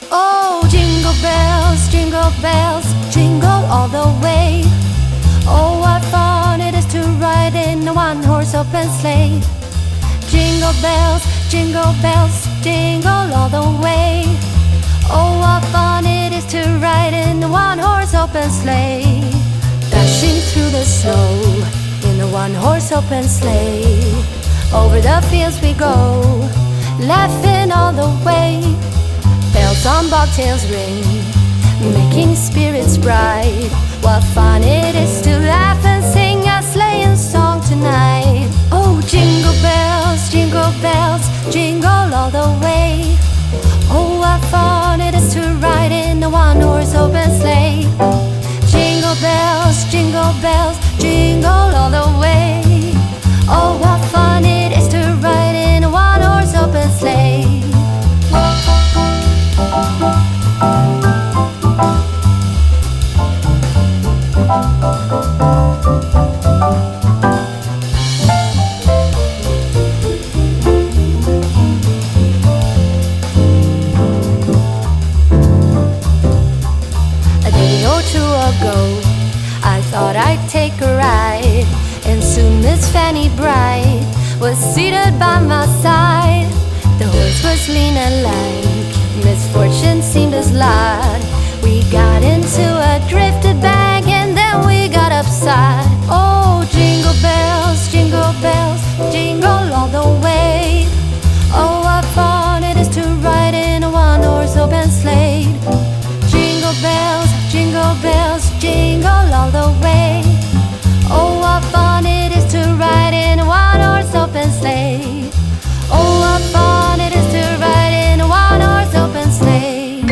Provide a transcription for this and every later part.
Oh, jingle bells, jingle all the way. Oh, what fun it is to ride in a one-horse open sleigh. Jingle bells, jingle all the way. Oh, what fun it is to ride in a one-horse open sleigh. Dashing through the snow in a one-horse open sleigh. Over the fields we go, laughing all the way. Bells on bobtails ring, making spirits bright. What fun it is to laugh and sing a sleighing song tonight. Oh, jingle bells, jingle all the way. Oh, what fun it is to ride in a one-horse open sleigh. Jingle bells, jingle all the way. Oh, what fun it is to ride in a one-horse open sleigh. A day or two ago, I thought I'd take a ride, and soon Miss Fanny Bright was seated by my side. The horse was lean and lank, misfortune seemed his lot. We got into a drifted bank and then we got upside. Oh, jingle bells, jingle all the way. Oh, what fun it is to ride in a one-horse open sleigh. Jingle bells, jingle all the way. Oh, what fun it is to ride in a one-horse open sleigh. Oh, what fun it is to ride in a one-horse open sleigh.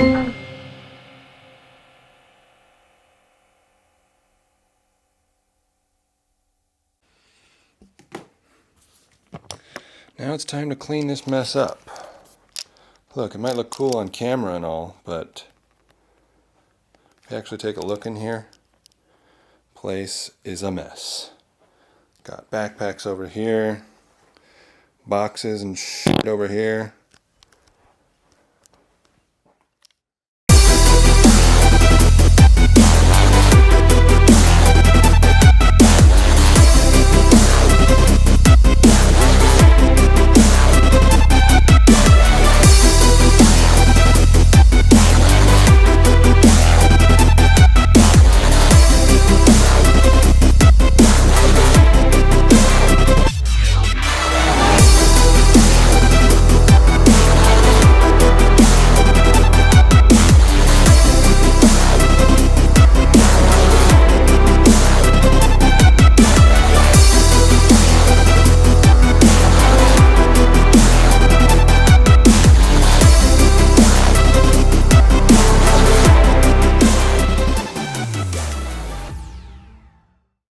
Now it's time to clean this mess up. Look, it might look cool on camera and all, but if you actually take a look in here, place is a mess. Got backpacks over here, boxes and shit over here.